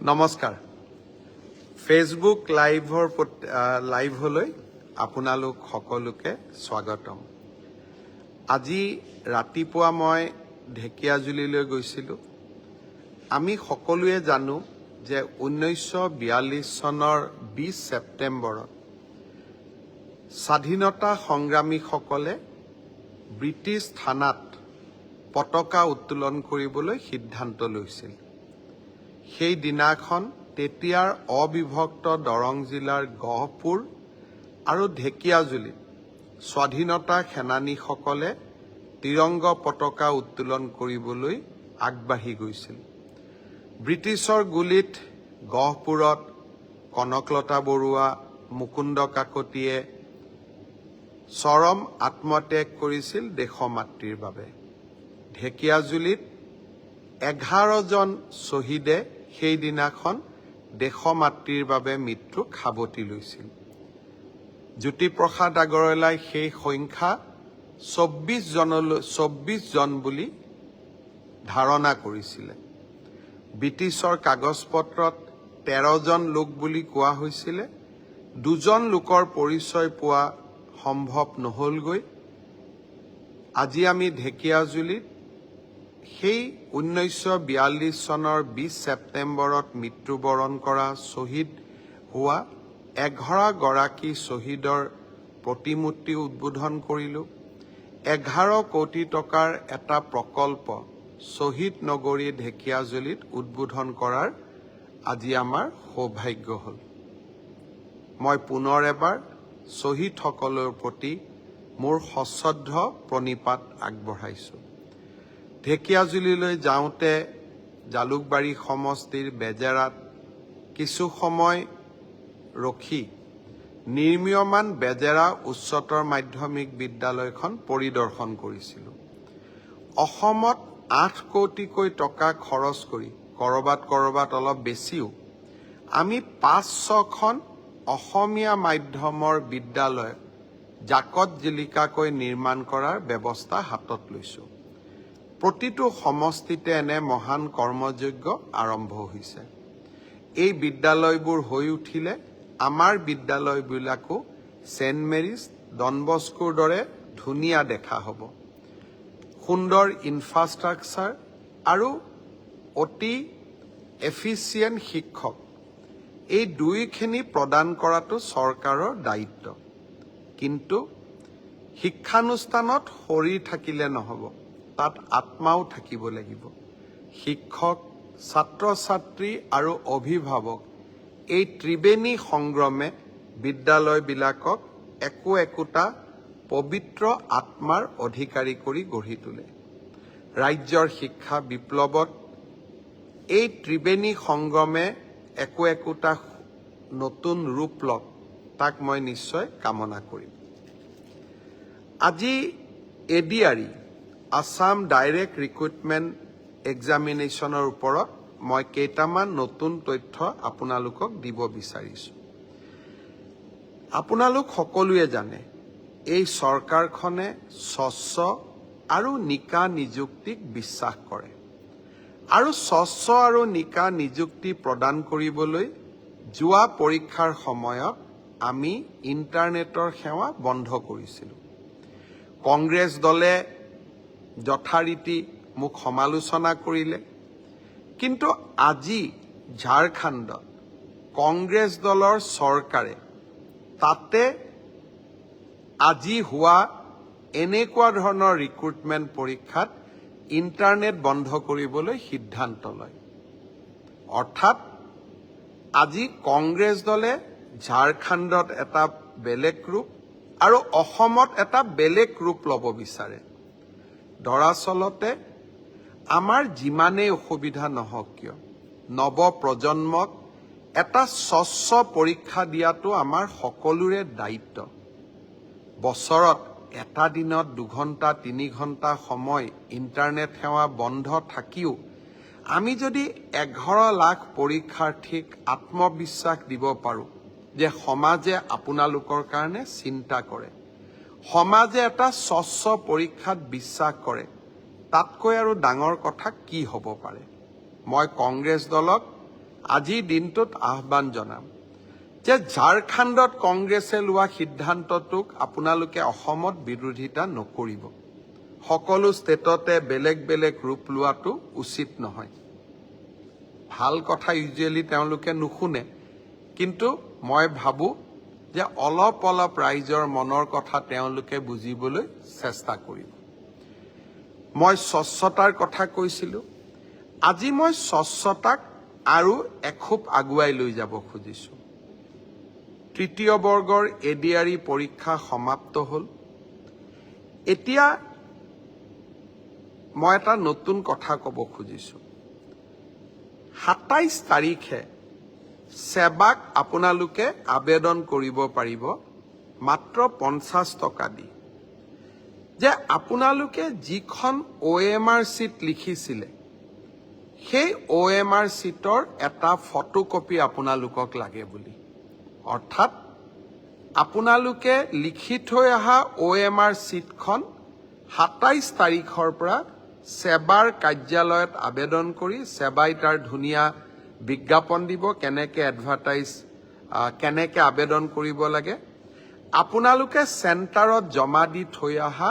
নমস্কাৰ ফেচবুক লাইভলৈ আপোনালোক সকলোকে স্বাগতম। আজি ৰাতিপুৱা মই ঢেকিয়াজুলিলৈ গৈছিলোঁ। আমি সকলোৱে জানো যে 1942 চনৰ 20 ছেপ্টেম্বৰত স্বাধীনতা সংগ্ৰামীসকলে ব্ৰিটিছ থানাত পতাকা উত্তোলন কৰিবলৈ সিদ্ধান্ত লৈছিল। সেই দিনাখন তেতিয়াৰ অবিভক্ত দৰং জিলাৰ গহপুৰ আৰু ঢেকিয়াজুলিত স্বাধীনতা সেনানীসকলে তিৰংগ পতাকা উত্তোলন কৰিবলৈ আগবাঢ়ি গৈছিল। ব্ৰিটিছৰ গুলীত গহপুৰত কনকলতা বৰুৱা, মুকুন্দ কাকতিয়ে চৰম আত্মত্যাগ কৰিছিল দেশমাতৃৰ বাবে। ঢেকিয়াজুলিত 11জন শ্বহীদে সেই দিনাখন দেশমাতৃৰ বাবে মৃত্যুক সাৱটি লৈছিল। জ্যোতিপ্ৰসাদ আগৰৱালাই সেই সংখ্যা 24 জন বুলি ধাৰণা কৰিছিলে। ব্ৰিটিছৰ কাগজ পত্ৰত 13 জন লোক বুলি কোৱা হৈছিলে। 2 জন লোকৰ পৰিচয় পোৱা সম্ভৱ নহলগৈ। আজি আমি ঢেকিয়াজুলিত সেই 1942 চনৰ 20 ছেপ্টেম্বৰত মৃত্যুবৰণ কৰা শ্বহীদ হোৱা 11 গৰাকী শ্বহীদৰ প্ৰতিমূৰ্তি উদ্বোধন কৰিলোঁ। 11 কোটি টকাৰ এটা প্ৰকল্প শ্বহীদ নগৰী ঢেকিয়াজুলিত উদ্বোধন কৰাৰ আজি আমাৰ সৌভাগ্য হ'ল। মই পুনৰ এবাৰ শ্বহীদসকলৰ প্ৰতি মোৰ সশ্ৰদ্ধ প্ৰণিপাত আগবঢ়াইছোঁ। ঢেকিয়াজুলিলৈ যাওঁতে জালুকবাৰী সমষ্টিৰ বেজেৰাত কিছু সময় ৰখি নিৰ্মীয়মান বেজেৰা উচ্চতৰ মাধ্যমিক বিদ্যালয়খন পৰিদৰ্শন কৰিছিলোঁ। অসমত 8 কোটিকৈ টকা খৰচ কৰি কৰবাত অলপ বেছিও আমি 5-6খন অসমীয়া মাধ্যমৰ বিদ্যালয় জাকত জিলিকাকৈ নিৰ্মাণ কৰাৰ ব্যৱস্থা হাতত লৈছোঁ। প্ৰতিটো সমষ্টিতে এনে মহান কৰ্মযজ্ঞ আৰম্ভ হৈছে। এই বিদ্যালয়বোৰ হৈ উঠিলে আমাৰ বিদ্যালয়বিলাকো ছেইণ্ট মেৰিজ, ডন বস্কোৰ দৰে ধুনীয়া দেখা হ'ব। সুন্দৰ ইনফ্ৰাষ্ট্ৰাকচাৰ আৰু অতি এফিচিয়েণ্ট শিক্ষক, এই দুয়োখিনি প্ৰদান কৰাটো চৰকাৰৰ দায়িত্ব। কিন্তু শিক্ষানুষ্ঠানত শৰীৰ থাকিলে নহ'ব, তাত আত্মাও থাকিব লাগিব। শিক্ষক, ছাত্ৰ-ছাত্ৰী আৰু অভিভাৱক এই ত্ৰিবেণী সংগ্ৰমে বিদ্যালয়বিলাকক একোটা পবিত্ৰ আত্মাৰ অধিকাৰী কৰি গঢ়ি তোলে। ৰাজ্যৰ শিক্ষা বিপ্লৱত এই ত্ৰিবেণী সংগ্ৰমে একোটা নতুন ৰূপ লওক, তাক মই নিশ্চয় কামনা কৰিম। আজি ADRE আছাম ডাইৰেক্ট ৰিক্ৰুটমেণ্ট এক্সামিনেশ্যনৰ ওপৰত মই কেইটামান নতুন তথ্য আপোনালোকক দিব বিচাৰিছোঁ। আপোনালোক সকলোৱে জানে এই চৰকাৰখনে স্বচ্ছ আৰু নিকা নিযুক্তিক বিশ্বাস কৰে আৰু স্বচ্ছ আৰু নিকা নিযুক্তি প্ৰদান কৰিবলৈ যোৱা পৰীক্ষাৰ সময়ত আমি ইণ্টাৰনেটৰ সেৱা বন্ধ কৰিছিলোঁ। কংগ্ৰেছ দলে যথাৰীতি মোক সমালোচনা কৰিলে, কিন্তু আজি ঝাৰখণ্ডত কংগ্ৰেছ দলৰ চৰকাৰে তাতে আজি হোৱা এনেকুৱা ধৰণৰ ৰিক্ৰুটমেণ্ট পৰীক্ষাত ইণ্টাৰনেট বন্ধ কৰিবলৈ সিদ্ধান্ত লয়। অৰ্থাৎ আজি কংগ্ৰেছ দলে ঝাৰখণ্ডত এটা বেলেগ ৰূপ আৰু অসমত এটা বেলেগ ৰূপ ল'ব বিচাৰে। দৰাচলতে আমাৰ যিমানেই অসুবিধা নহওক কিয়, নৱ প্ৰজন্মক এটা স্বচ্ছ পৰীক্ষা দিয়াটো আমাৰ সকলোৰে দায়িত্ব। বছৰত এটা দিনত 2 ঘণ্টা 3 ঘণ্টা সময় ইণ্টাৰনেট সেৱা বন্ধ থাকিও আমি যদি 11 লাখ পৰীক্ষাৰ্থীক আত্মবিশ্বাস দিব পাৰোঁ যে সমাজে আপোনালোকৰ কাৰণে চিন্তা কৰে, সমাজে এটা স্বচ্ছ পৰীক্ষাত বিশ্বাস কৰে, তাতকৈ আৰু ডাঙৰ কথা কি হ'ব পাৰে। মই কংগ্ৰেছ দলক আজিৰ দিনটোত আহ্বান জনাম যে ঝাৰখণ্ডত কংগ্ৰেছে লোৱা সিদ্ধান্তটোক আপোনালোকে অসমত বিৰোধিতা নকৰিব। সকলো ষ্টেটতে বেলেগ বেলেগ ৰূপ লোৱাটো উচিত নহয়। ভাল কথা ইউজুৱেলি তেওঁলোকে নুশুনে, কিন্তু মই ভাবোঁ যে অলপ অলপ ৰাইজৰ মনৰ কথা তেওঁলোকে বুজিবলৈ চেষ্টা কৰিব। মই স্বচ্ছতাৰ কথা কৈছিলোঁ। আজি মই স্বচ্ছতাক আৰু এখোপ আগুৱাই লৈ যাব খুজিছোঁ। তৃতীয় বৰ্গৰ এডিআৰই পৰীক্ষা সমাপ্ত হ'ল। এতিয়া মই এটা নতুন কথা ক'ব খুজিছোঁ। ২৭ তাৰিখে সেৱাক আপোনালোকে আবেদন কৰিব পাৰিব মাত্ৰ ৫০ টকা দি, যে আপোনালোকে যিখন OMR চিট লিখিছিলে সেই OMR চিটৰ এটা ফটোকপি আপোনালোকক লাগে বুলি। অৰ্থাৎ আপোনালোকে লিখি থৈ অহা OMR চিটখন ২৭ তাৰিখৰ পৰা সেৱাৰ কাৰ্যালয়ত আবেদন কৰি সেৱাই তাৰ ধুনীয়া বিজ্ঞাপন দিব কেনেকে আবেদন কৰিব লাগে। আপোনালোকে চেণ্টাৰত জমা দি থৈ অহা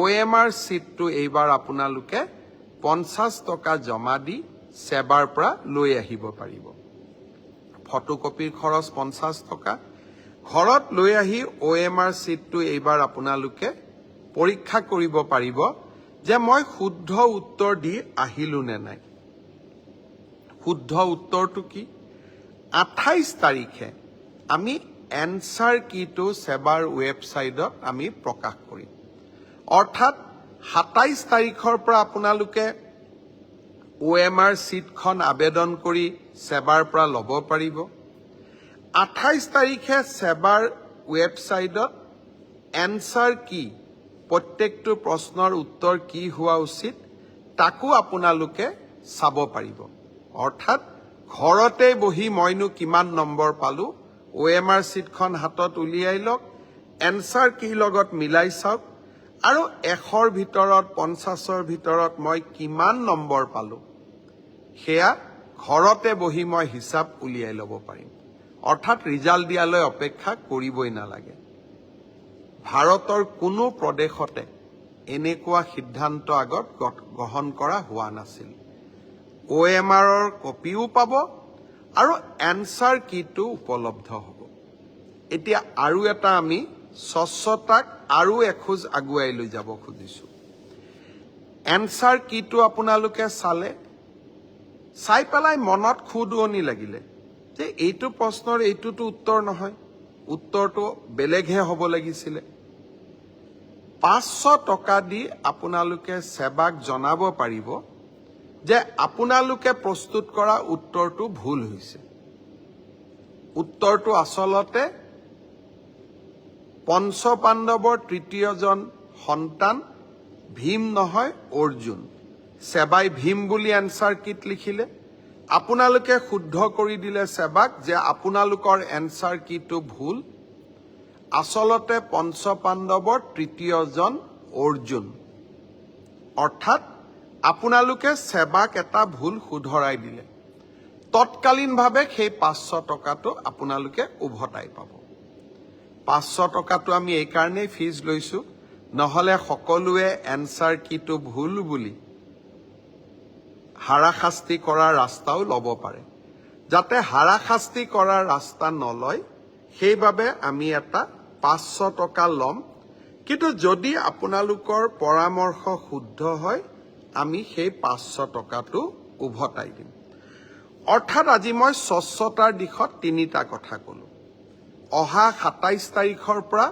OMR চিটটো এইবাৰ আপোনালোকে ৫০ টকা জমা দি সেৱাৰ পৰা লৈ আহিব পাৰিব। ফটোকপিৰ খৰচ ৫০ টকা। ঘৰত লৈ আহি OMR চিটটো এইবাৰ আপোনালোকে পৰীক্ষা কৰিব পাৰিব যে মই শুদ্ধ উত্তৰ দি আহিলো নে নাই। শুদ্ধ উত্তৰটো কি? ২৮ তাৰিখে আমি এনসাৰ কিটো সেৱাৰ ৱেবছাইটত আমি প্ৰকাশ কৰিম। অৰ্থাৎ ২৭ তাৰিখৰ পৰা আপোনালোকে OMR চিটখন আবেদন কৰি সেৱাৰ পৰা ল'ব পাৰিব। ২৮ তাৰিখে সেৱাৰ ৱেবছাইটত এনসাৰ কি, প্ৰত্যেকটো প্ৰশ্নৰ উত্তৰ কি হোৱা উচিত তাকো আপোনালোকে চাব পাৰিব। অৰ্থাৎ ঘৰতে বহি মইনো কিমান নম্বৰ পালো, OMR চিটখন হাতত উলিয়াই লওক, এনসাৰ কি লগত মিলাই চাওক, আৰু ১০০ৰ ভিতৰত ৫০ৰ ভিতৰত মই কিমান নম্বৰ পালো সেয়া ঘৰতে বহি মই হিচাপ উলিয়াই ল'ব পাৰিম। অৰ্থাৎ ৰিজাল্ট দিয়ালৈ অপেক্ষা কৰিবই নালাগে। ভাৰতৰ কোনো প্ৰদেশতে এনেকুৱা সিদ্ধান্ত আগত গ্ৰহণ কৰা হোৱা নাছিল। OMRৰ কপিও পাব আৰু এনসাৰ কিটো উপলব্ধ হ'ব। এতিয়া আৰু এটা আমি স্বচ্ছতাক আৰু এখোজ আগুৱাই লৈ যাব খুজিছোঁ। এনসাৰ কিটো আপোনালোকে চাই পেলাই মনত খুদুৱনি লাগিলে যে এইটো প্ৰশ্নৰ এইটোতো উত্তৰ নহয়, উত্তৰটো বেলেগহে হ'ব লাগিছিলে। ৫০০ টকা দি আপোনালোকে সেৱাক জনাব পাৰিব যে আপোনালোকে প্ৰস্তুত কৰা উত্তৰটো ভুল হৈছে। উত্তৰটো আচলতে পঞ্চপাণ্ডৱৰ তৃতীয়জন সন্তান ভীম নহয় অৰ্জুন। সেৱাই ভীম বুলি এনসাৰ কিট লিখিলে। আপোনালোকে শুদ্ধ কৰি দিলে সেৱাক যে আপোনালোকৰ এনসাৰ কিটো ভুল। আচলতে পঞ্চপাণ্ডৱৰ তৃতীয়জন অৰ্জুন। অৰ্থাৎ আপোনালোকে সেৱাক এটা ভুল শুধৰাই দিলে। তৎকালীনভাৱে সেই ৫০০ টকাটো আপোনালোকে উভতাই পাব। ৫০০ টকাটো আমি এই কাৰণেই ফিজ লৈছো, নহলে সকলোৱে এনসাৰ কিটো ভুল বুলি হাৰাশাস্তি কৰাৰ ৰাস্তাও ল'ব পাৰে। যাতে হাৰাশাস্তি কৰাৰ ৰাস্তা নলয় সেইবাবে আমি এটা ৫০০ টকা ল'ম, কিন্তু যদি আপোনালোকৰ পৰামৰ্শ শুদ্ধ হয় আমি সেই ৫০০ টকাটো উভতাই দিম। অৰ্থাৎ আজি মই স্বচ্ছতাৰ দিশত তিনিটা কথা ক'লো। অহা ২৭ তাৰিখৰ পৰা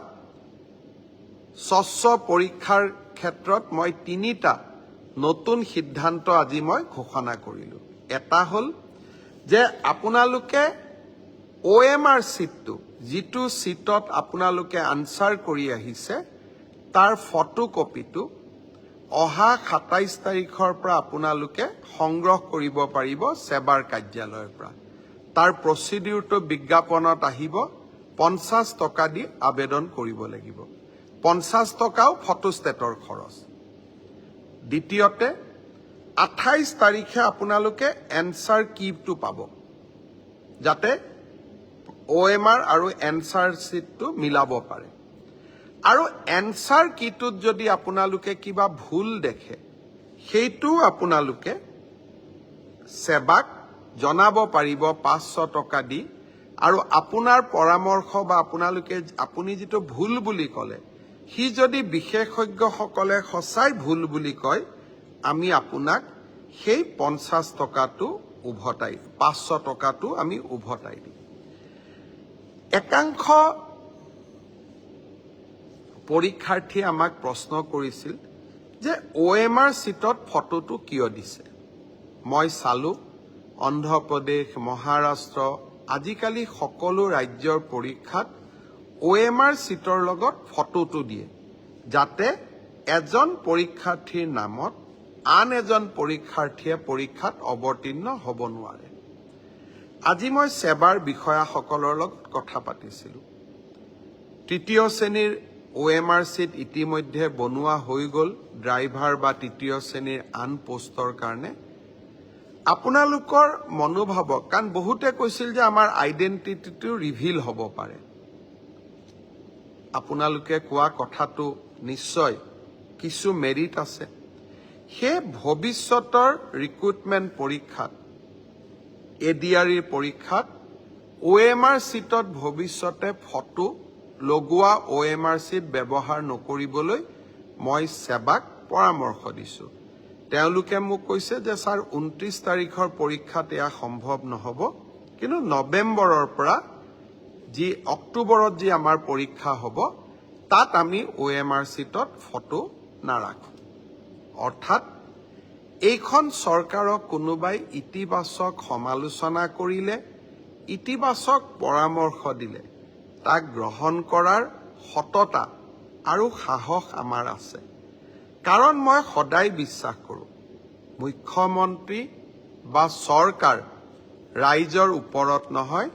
স্বচ্ছ পৰীক্ষাৰ ক্ষেত্ৰত মই তিনিটা নতুন সিদ্ধান্ত আজি মই ঘোষণা কৰিলো। এটা হ'ল যে আপোনালোকে OMR চিটটো, যিটো চিটত আপোনালোকে আনসাৰ কৰি আহিছে তাৰ ফটোকপিটো অহা ২৭ তাৰিখৰ পৰা আপোনালোকে সংগ্ৰহ কৰিব পাৰিব সেৱাৰ কাৰ্যালয়ৰ পৰা। তাৰ প্ৰচিডিউৰটো বিজ্ঞাপনত আহিব। ৫০ টকা দি আবেদন কৰিব লাগিব। ৫০ টকাও ফটোষ্টেটৰ খৰচ। দ্বিতীয়তে ২৮ তাৰিখে আপোনালোকে এনসাৰ কিটো পাব। যাতে OMR আৰু এনসাৰ চিটটো মিলাব পাৰে আৰু এনসাৰ কিটোত যদি আপোনালোকে কিবা ভুল দেখে সেইটো আপোনালোকে সেৱাক জনাব পাৰিব 500 টকা দি আৰু আপোনাৰ পৰামৰ্শ বা আপুনি যেটো ভুল বুলি ক'লে হি যদি বিশেষজ্ঞসকলে সঁচাই ভুল বুলি কয় আমি আপোনাক সেই 50 টকাটো উভতাই 500 টকাটো আমি উভতাই দিম একাংশ পৰীক্ষাৰ্থীয়ে আমাক প্ৰশ্ন কৰিছিল যে OMR সিটত ফটোটো কিয় দিছে মই চালো অন্ধ্ৰপ্ৰদেশ মহাৰাষ্ট্ৰ আজিকালি সকলো ৰাজ্যৰ পৰীক্ষাত OMR সিটৰ লগত ফটোটো দিয়ে যাতে এজন পৰীক্ষাৰ্থীৰ নামত আন এজন পৰীক্ষাৰ্থীয়ে পৰীক্ষাত অৱতীৰ্ণ হ'ব নোৱাৰে আজি মই সেৱাৰ বিষয়াসকলৰ লগত কথা পাতিছিলো তৃতীয় শ্ৰেণীৰ OMR সিট ইতিমধ্যে বনোৱা হৈ গল ড্ৰাইভাৰ বা তৃতীয় শ্ৰেণীৰ আন পোষ্টৰ কাৰণে আপোনালোকৰ মনোভাৱক কাৰণ বহুতে কৈছিল যে আমাৰ আইডেন্টিটিটো ৰিভিল হ'ব পাৰে আপোনালোকে কোৱা কথাটো নিশ্চয় কিছু মেৰিট আছে হে ভৱিষ্যতৰ ৰিক্ৰুটমেন্ট পৰীক্ষাত এডিআৰইৰ পৰীক্ষাত OMR সিটত ভৱিষ্যতে ফটো লগোৱা OMR সিট ব্যৱহাৰ নকৰিবলৈ মই সেৱাক পৰামৰ্শ দিছো তেওঁলোকে মোক কৈছে যে স্যাৰ 29 তাৰিখৰ পৰীক্ষাত এয়া সম্ভৱ নহব কিন্তু নৱেম্বৰৰ পৰা যি অক্টোবৰত যি আমাৰ পৰীক্ষা হ'ব তাত আমি OMR সিটত ফটো নাৰাখো অৰ্থাৎ এইখন চৰকাৰক কোনোবাই ইতিবাচক সমালোচনা কৰিলে ইতিবাচক পৰামৰ্শ দিলে তাক গ্ৰহণ কৰাৰ সততা আৰু সাহস আমাৰ আছে কাৰণ মই সদায় বিশ্বাস কৰো মুখ্যমন্ত্ৰী বা চৰকাৰ ৰাইজৰ ওপৰত নহয়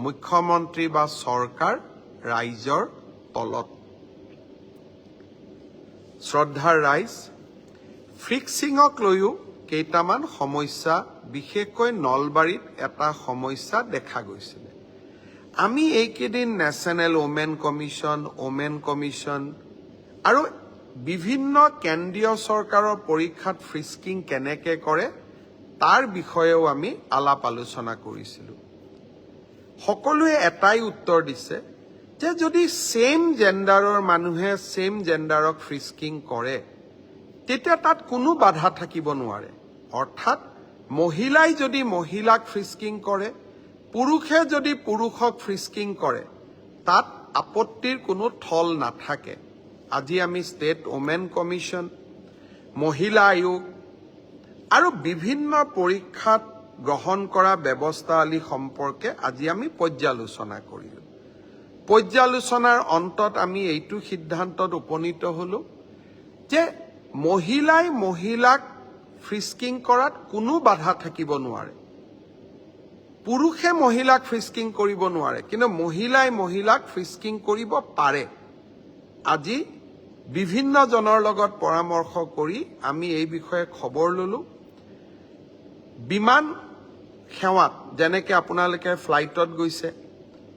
মুখ্যমন্ত্ৰী বা চৰকাৰ ৰাইজৰ তলত শ্ৰদ্ধাৰ ৰাইজ ফিক্সিংক লৈও কেইটামান সমস্যা বিশেষকৈ নলবাৰীত এটা সমস্যা দেখা গৈছিল আমি এইকেদিন নেশ্যনেল ওমেন কমিশন আৰু বিভিন্ন কেন্দ্ৰীয় চৰকাৰৰ পৰীক্ষাত ফ্ৰিস্কিং কেনেকে কৰে তাৰ বিষয়েও আমি আলাপ আলোচনা কৰিছিলো সকলোৱে এটাই উত্তৰ দিছে যে যদি সেম জেন্ডাৰৰ মানুহে সেম জেন্ডাৰক ফ্ৰিস্কিং কৰে তেতিয়া তাত কোনো বাধা থাকিব নোৱাৰে অৰ্থাৎ মহিলাই যদি মহিলাক ফ্ৰিস্কিং কৰে পুৰুষে যদি পুৰুষক ফ্ৰিস্কিং কৰে তাত আপত্তিৰ কোনো থল নাথাকে আজি আমি ষ্টেট ওমেন কমিশন মহিলা আয়োগ আৰু বিভিন্ন পৰীক্ষাত গ্ৰহণ কৰা ব্যৱস্থাৱলী সম্পৰ্কে আজি আমি পৰ্যালোচনা কৰিলো পৰ্যালোচনাৰ অন্তত আমি এইটো সিদ্ধান্তত উপনীত হলো যে মহিলাই মহিলাক ফ্ৰিস্কিং কৰাত কোনো বাধা থাকিব নোৱাৰে পুৰুষে মহিলাক ফ্ৰিস্কিং কৰিব নোৱাৰে কিন্তু মহিলাই মহিলাক ফ্ৰিস্কিং কৰিব পাৰে আজি বিভিন্ন জনৰ লগত পৰামৰ্শ কৰি আমি এই বিষয়ে খবৰ ললো বিমান সেৱাত যেনেকৈ আপোনালোকে ফ্লাইটত গৈছে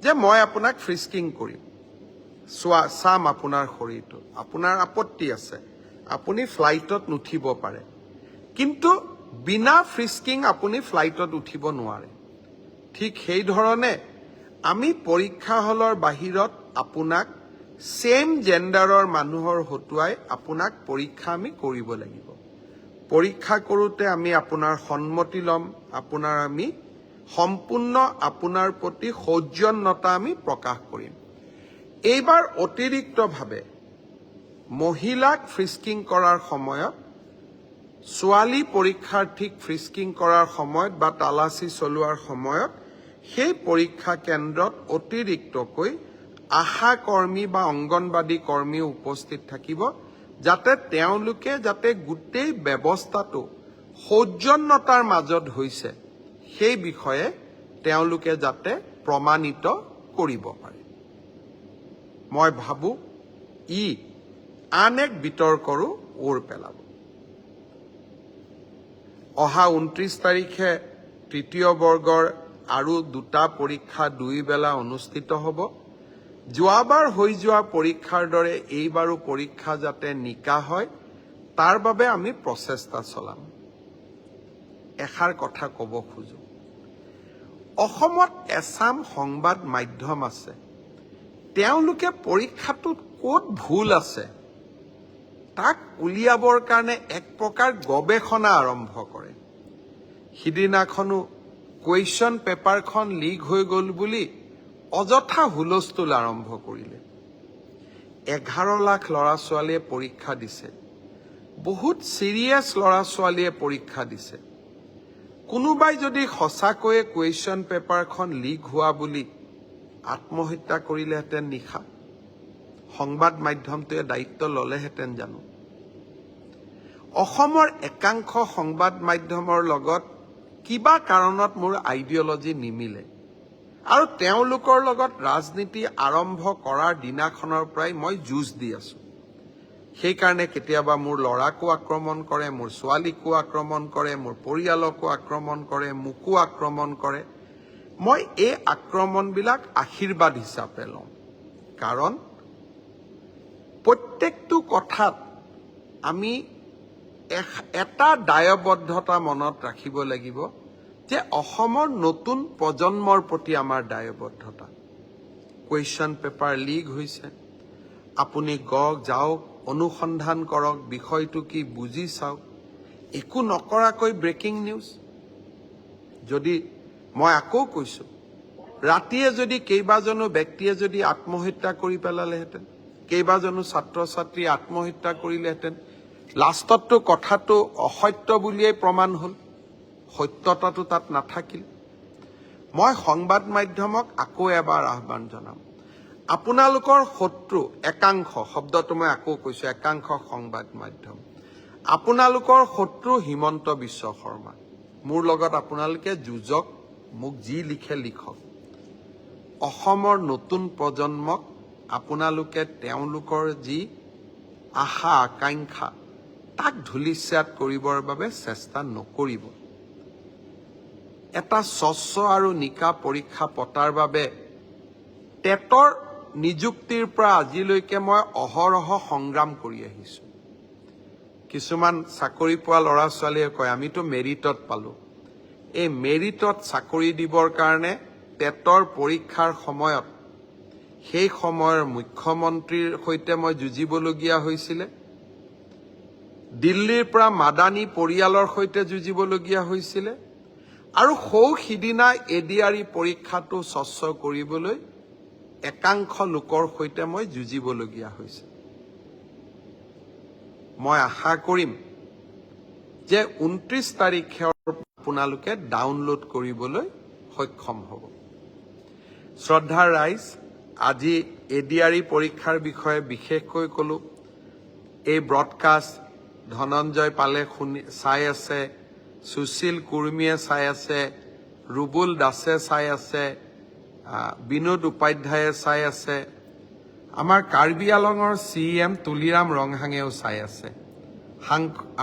যে মই আপোনাক ফ্ৰিস্কিং কৰিম চাম আপোনাৰ শৰীৰটো আপোনাৰ আপত্তি আছে আপুনি ফ্লাইটত নুঠিব পাৰে কিন্তু বিনা ফ্ৰিস্কিং আপুনি ফ্লাইটত উঠিব নোৱাৰে ঠিক সেই ধৰণে আমি পৰীক্ষা হলৰ বাহিৰত আপোনাক সেম জেন্ডাৰৰ মানুহৰ হতুৱাই আপোনাক পৰীক্ষা আমি কৰিব লাগিব পৰীক্ষা কৰোতে আমি আপোনাৰ সন্মতি লম আপোনাৰ আমি সম্পূৰ্ণ আপোনাৰ প্ৰতি সৌজন্যতা আমি প্ৰকাশ কৰিম এইবাৰ অতিৰিক্তভাৱে মহিলাক ফ্ৰিস্কিং কৰাৰ সময়ত ছোৱালী পৰীক্ষাৰ্থীক ফ্ৰিস্কিং কৰাৰ সময়ত বা তালাচী চলোৱাৰ সময়ত সেই পৰীক্ষা কেন্দ্ৰত অতিৰিক্তকৈ আশা কৰ্মী বা অংগনবাদী কৰ্মী উপস্থিত থাকিব যাতে তেওঁলোকে যাতে গোটেই ব্যৱস্থাটো সৌজন্যতাৰ মাজত হৈছে সেই বিষয়ে তেওঁলোকে যাতে প্ৰমাণিত কৰিব পাৰে মই ভাবো ই আন এক বিতৰ্কৰো ওৰ পেলাব অহা 29 তাৰিখে তৃতীয় বৰ্গৰ আৰু 2টা পৰীক্ষা 2 বেলা অনুষ্ঠিত হ'ব। যোৱাবাৰ হৈ যোৱা পৰীক্ষাৰ দৰে এইবাৰো পৰীক্ষা যাতে নিকা হয় তাৰ বাবে আমি প্ৰচেষ্টা চলাম। এষাৰ কথা ক'ব খোজো, অসমত এছাম সংবাদ মাধ্যম আছে, তেওঁলোকে পৰীক্ষাটোত ক'ত ভুল আছে তাক উলিয়াবৰ কাৰণে এক প্ৰকাৰ গৱেষণা আৰম্ভ কৰে। সিদিনাখনো কুৱেশ্যন পেপাৰখন লিক হৈ গ'ল বুলি অযথা হুলস্থুল আৰম্ভ কৰিলে। 11 লাখ ল'ৰা ছোৱালীয়ে পৰীক্ষা দিছে, বহুত চিৰিয়াছ ল'ৰা ছোৱালীয়ে পৰীক্ষা দিছে। কোনোবাই যদি সঁচাকৈয়ে কুৱেশ্যন পেপাৰখন লিক হোৱা বুলি আত্মহত্যা কৰিলেহেঁতেন নিশা, সংবাদ মাধ্যমটোৱে দায়িত্ব ল'লেহেঁতেন জানো? অসমৰ একাংশ সংবাদ মাধ্যমৰ লগত কিবা কাৰণত মোৰ আইডিঅলজি নিমিলে আৰু তেওঁলোকৰ লগত ৰাজনীতি আৰম্ভ কৰাৰ দিনাখনৰ পৰাই মই যুঁজ দি আছো। সেইকাৰণে কেতিয়াবা মোৰ ল'ৰাকো আক্ৰমণ কৰে, মোৰ ছোৱালীকো আক্ৰমণ কৰে, মোৰ পৰিয়ালকো আক্ৰমণ কৰে, মোকো আক্ৰমণ কৰে। মই এই আক্ৰমণবিলাক আশীৰ্বাদ হিচাপে লওঁ, কাৰণ প্ৰত্যেকটো কথাত আমি এটা দায়বদ্ধতা মনত ৰাখিব লাগিব যে অসমৰ নতুন প্ৰজন্মৰ প্ৰতি আমাৰ দায়বদ্ধতা। কুৱেশ্যন পেপাৰ লিক হৈছে, আপুনি যাওক, অনুসন্ধান কৰক, বিষয়টো কি বুজি চাওক। একো নকৰাকৈ ব্ৰেকিং নিউজ। যদি মই আকৌ কৈছো, ৰাতিয়ে যদি কেইবাজনো ব্যক্তিয়ে যদি আত্মহত্যা কৰি পেলালেহেঁতেন, কেইবাজনো ছাত্ৰ ছাত্ৰী আত্মহত্যা কৰিলেহেঁতেন, লাষ্টততো কথাটো অসত্য বুলিয়েই প্ৰমাণ হ'ল, সত্যতাটো তাত নাথাকিল। মই সংবাদ মাধ্যমক আকৌ এবাৰ আহ্বান জনাম, আপোনালোকৰ শত্ৰু একাংশ, শব্দটো মই আকৌ কৈছো, একাংশ সংবাদ মাধ্যম, আপোনালোকৰ শত্ৰু হিমন্ত বিশ্ব শৰ্মা। মোৰ লগত আপোনালোকে যুঁজক, মোক যি লিখে লিখক। অসমৰ নতুন প্ৰজন্মক আপোনালোকে তেওঁলোকৰ যি আশা আকাংক্ষা তাক ধূলিস্যাৎ কৰিবৰ বাবে চেষ্টা নকৰিব। এটা স্বচ্ছ আৰু নিকা পৰীক্ষা পতাৰ বাবে টেটৰ নিযুক্তিৰ পৰা আজিলৈকে মই অহৰহ সংগ্ৰাম কৰি আহিছো। কিছুমান চাকৰি পোৱা ল'ৰা ছোৱালীয়ে কয় আমিতো মেৰিটত পালো। এই মেৰিটত চাকৰি দিবৰ কাৰণে টেটৰ পৰীক্ষাৰ সময়ত সেই সময়ৰ মুখ্যমন্ত্ৰীৰ সৈতে মই যুঁজিবলগীয়া হৈছিলে, দিল্লীৰ পৰা মাদানী পৰিয়ালৰ সৈতে যুঁজিবলগীয়া হৈছিলে, আৰু সিদিনা এডিআৰই পৰীক্ষাটো স্বচ্ছ কৰিবলৈ একাংশ লোকৰ সৈতে মই যুঁজিবলগীয়া হৈছে। মই আশা কৰিম যে 29 তাৰিখে আপোনালোকে ডাউনলোড কৰিবলৈ সক্ষম হ'ব। শ্ৰদ্ধাৰ ৰাইজ, আজি এডিআৰই পৰীক্ষাৰ বিষয়ে বিশেষকৈ ক'লো। এই ব্ৰডকাষ্ট ধনঞ্জয় পালে চাই আছে, সুশীল কুৰ্মীয়ে চাই আছে, ৰুবুল দাসে চাই আছে, বিনোদ উপাধ্যায়ে চাই আছে, আমাৰ কাৰ্বি আলঙৰ CM তুলিৰাম ৰংহাঙেও চাই আছে,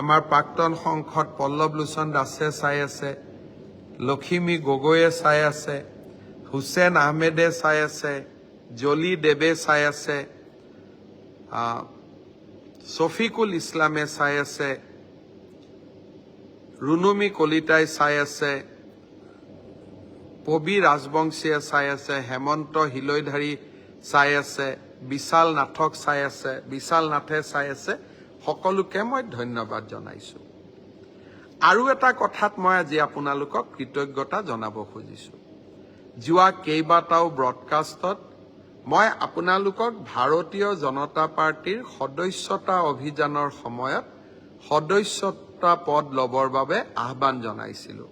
আমাৰ প্ৰাক্তন সাংসদ পল্লৱ লোচন দাসে চাই আছে, লখিমী গগৈয়ে চাই আছে, হুছেইন আহমেদে চাই আছে, জলি দেৱে চাই আছে, শফিকুল ইছলামে চাই আছে, ৰুনুমী কলিতাই চাই আছে, পবি ৰাজবংশীয়ে চাই আছে, হেমন্ত হিলৈধাৰী চাই আছে, বিশাল নাথক চাই আছে, বিশাল নাথে চাই আছে। সকলোকে মই ধন্যবাদ জনাইছো। আৰু এটা কথাত মই আজি আপোনালোকক কৃতজ্ঞতা জনাব খুজিছো। যোৱা কেইবাটাও ব্ৰডকাষ্টত মই আপোনালোকক ভাৰতীয় জনতা পাৰ্টিৰ সদস্যতা অভিযানৰ সময়ত সদস্যতা পদ ল'বৰ বাবে আহ্বান জনাইছিলো।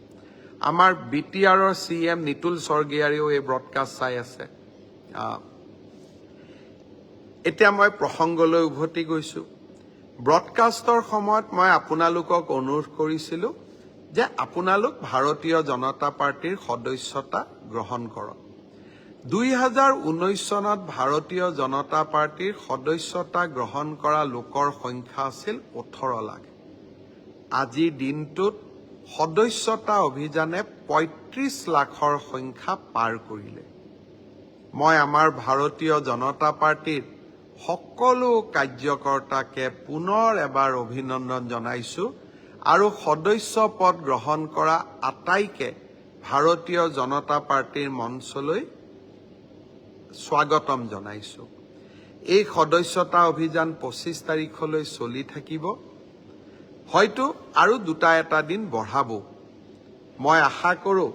আমাৰ BTRৰ CM নিতুল স্বৰ্গীয়াৰীও এই ব্ৰডকাষ্ট চাই আছে। এতিয়া মই প্ৰসংগলৈ উভতি গৈছো। ব্ৰডকাষ্টৰ সময়ত মই আপোনালোকক অনুৰোধ কৰিছিলো যে আপোনালোক ভাৰতীয় জনতা পাৰ্টিৰ সদস্যতা গ্ৰহণ কৰক। 2019 চনত ভাৰতীয় জনতা পাৰ্টিৰ সদস্যতা গ্ৰহণ কৰা লোকৰ সংখ্যা আছিল 18 লাখ। আজিৰ দিনটোত সদস্যতা অভিযানে ৩৫ লাখৰ সংখ্যা পাৰ কৰিলে। মই আমাৰ ভাৰতীয় জনতা পাৰ্টিৰ সকলো কাৰ্যকৰ্তাকে পুনৰ এবাৰ অভিনন্দন জনাইছো আৰু সদস্য পদ গ্ৰহণ কৰা আটাইকে ভাৰতীয় জনতা পাৰ্টিৰ মঞ্চলৈ স্বাগতম জনাইছো। এই সদস্যতা অভিযান ২৫ তাৰিখলৈ চলি থাকিব, হয়তো আৰু ২-এটা দিন বঢ়াব। মই আশা কৰোঁ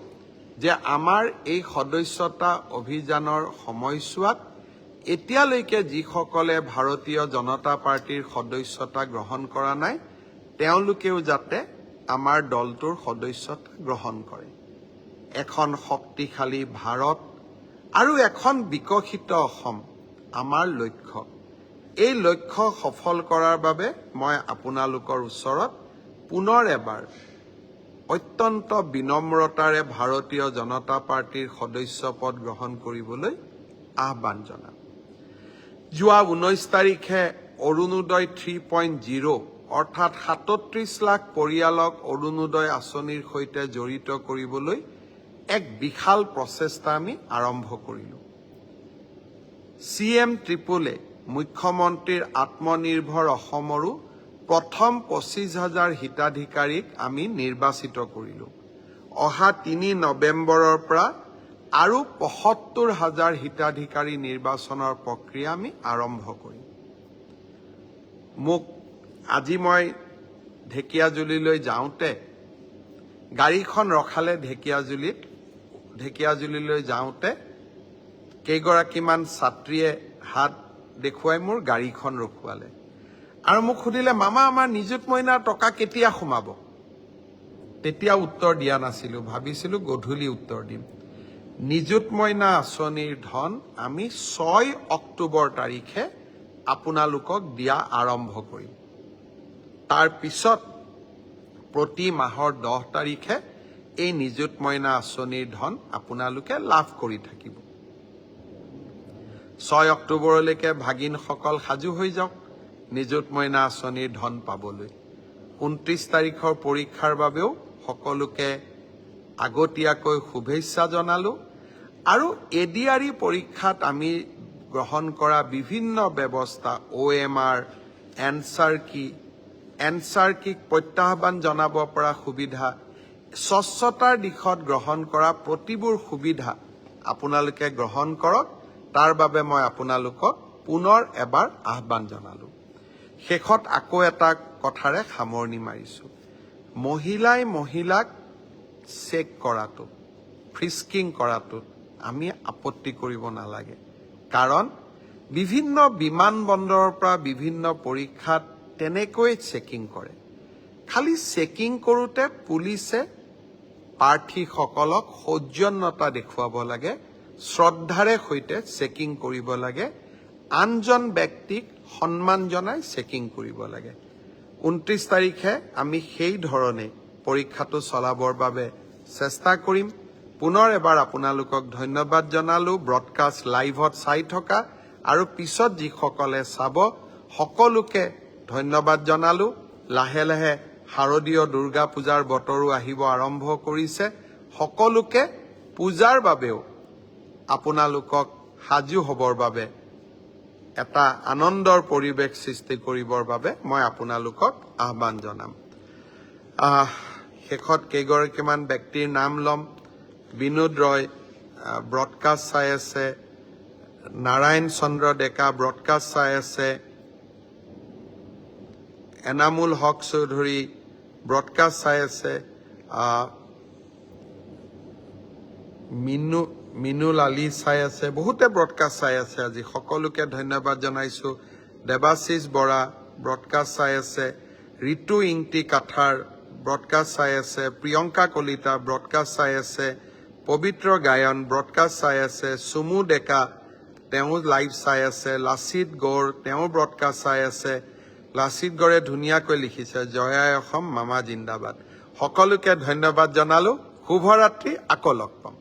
যে আমাৰ এই সদস্যতা অভিযানৰ সময়ছোৱাত এতিয়ালৈকে যিসকলে ভাৰতীয় জনতা পাৰ্টিৰ সদস্যতা গ্ৰহণ কৰা নাই, তেওঁলোকেও যাতে আমাৰ দলটোৰ সদস্যতা গ্ৰহণ কৰে। এখন শক্তিশালী ভাৰত আৰু এখন বিকশিত অসম আমাৰ লক্ষ্য। এই লক্ষ্য সফল কৰাৰ বাবে মই আপোনালোকৰ ওচৰত পুনৰ এবাৰ অত্যন্ত বিনম্ৰতাৰে ভাৰতীয় জনতা পাৰ্টিৰ সদস্য পদ গ্ৰহণ কৰিবলৈ আহ্বান জনাম। যোৱা 19 তাৰিখে অৰুণোদয় 3.0 অৰ্থাৎ ৩৭ লাখ পৰিয়ালক অৰুণোদয় আঁচনিৰ সৈতে জড়িত কৰিবলৈ এক বিশাল প্ৰচেষ্টা আমি আৰম্ভ কৰিলোঁ। CM ট্ৰিপলে মুখ্যমন্ত্ৰীৰ আত্মনিৰ্ভৰ অসমৰো প্ৰথম ২৫,০০০ হিতাধিকাৰীক আমি নিৰ্বাচিত কৰিলোঁ। অহা ৩ নৱেম্বৰৰ পৰা আৰু ৭৫,০০০ হিতাধিকাৰী নিৰ্বাচনৰ প্ৰক্ৰিয়া আমি আৰম্ভ কৰিম। আজি মই ঢেকীয়াজুলিলৈ যাওঁতে গাড়ীখন ৰখালে ঢেকীয়াজুলিলৈ যাওঁতে কেইগৰাকীমান ছাত্ৰীয়ে হাত দেখুৱাই মোৰ গাড়ীখন ৰখুৱালে আৰু মোক সুধিলে, মামা আমাৰ নিযুত মইনাৰ টকা কেতিয়া সোমাব? তেতিয়া উত্তৰ দিয়া নাছিলোঁ, ভাবিছিলোঁ গধূলি উত্তৰ দিম। নিযুত মইনা আঁচনিৰ ধন আমি ৬ অক্টোবৰ তাৰিখে আপোনালোকক দিয়া আৰম্ভ কৰিম। তাৰ পিছত প্ৰতি মাহৰ 10 তাৰিখে এই নিযুত মইনা আঁচনিৰ ধন আপোনালোকে লাভ কৰি থাকিব। ৬ অক্টোবৰলৈকে ভাগিনসকল সাজু হৈ যাওক নিযুত মইনা আঁচনিৰ ধন পাবলৈ। ২৯ তাৰিখৰ পৰীক্ষাৰ বাবেও সকলোকে আগতীয়াকৈ শুভেচ্ছা জনালোঁ আৰু ADRE পৰীক্ষাত আমি গ্ৰহণ কৰা বিভিন্ন ব্যৱস্থা OMR, এনচাৰ কিক প্ৰত্যাহ্বান জনাব পৰা সুবিধা, স্বচ্ছতাৰ দিশত গ্ৰহণ কৰা প্ৰতিবোৰ সুবিধা আপোনালোকে গ্ৰহণ কৰক, তাৰ বাবে মই আপোনালোকক পুনৰ এবাৰ আহ্বান জনালোঁ। শেষত আকৌ এটা কথাৰে সামৰণি মাৰিছোঁ। মহিলাক চেক কৰাটো, ফ্ৰিস্কিং কৰাটোত আমি আপত্তি কৰিব নালাগে, কাৰণ বিভিন্ন বিমানবন্দৰৰ পৰা বিভিন্ন পৰীক্ষাত তেনেকৈ চেকিং কৰে। খালি চেকিং কৰোঁতে পুলিচে প্ৰাৰ্থীসকলক সৌজন্যতা দেখুৱাব লাগে, শ্ৰদ্ধাৰে সৈতে চেকিং কৰিব লাগে, আনজন ব্যক্তিক সন্মান জনাই চেকিং কৰিব লাগে। ২৯ তাৰিখে আমি সেই ধৰণে পৰীক্ষাটো চলাবৰ বাবে চেষ্টা কৰিম। পুনৰ এবাৰ আপোনালোকক ধন্যবাদ জনালোঁ ব্ৰডকাষ্ট লাইভত চাই থকা আৰু পিছত যিসকলে চাব সকলোকে ধন্যবাদ জনালোঁ। লাহে লাহে শাৰদীয় দুৰ্গা পূজাৰ বতৰো আহিব আৰম্ভ কৰিছে। সকলোকে পূজাৰ বাবেও আপোনালোকক সাজু হ'বৰ বাবে এটা আনন্দৰ পৰিৱেশ সৃষ্টি কৰিবৰ বাবে মই আপোনালোকক আহ্বান জনাম। শেষত কেইগৰাকীমান ব্যক্তিৰ নাম ল'ম। বিনোদ ৰয় ব্ৰডকাষ্ট চাই আছে, নাৰায়ণ চন্দ্ৰ ডেকা ব্ৰডকাষ্ট চাই আছে, এনামুল হক চৌধুৰী ব্ৰডকাষ্ট চাই আছে, মিনুল আলী চাই আছে, বহুতে ব্ৰডকাষ্ট চাই আছে। আজি সকলোকে ধন্যবাদ জনাইছোঁ। দেৱাশিষ বৰা ব্ৰডকাষ্ট চাই আছে, ঋতু ইংতি কাঠাৰ ব্ৰডকাষ্ট চাই আছে, প্ৰিয়ংকা কলিতা ব্ৰডকাষ্ট চাই আছে, পবিত্ৰ গায়ন ব্ৰডকাষ্ট চাই আছে, চুমু ডেকা তেওঁ লাইভ চাই আছে, লাচিত গৌৰ তেওঁ ব্ৰডকাষ্ট চাই আছে। লাচিত গড়ে ধুনীয়াকৈ লিখিছে, জয় অসম মামা জিন্দাবাদ। সকলোকে ধন্যবাদ জনালোঁ। শুভৰাত্ৰি, আকৌ লগ পাম।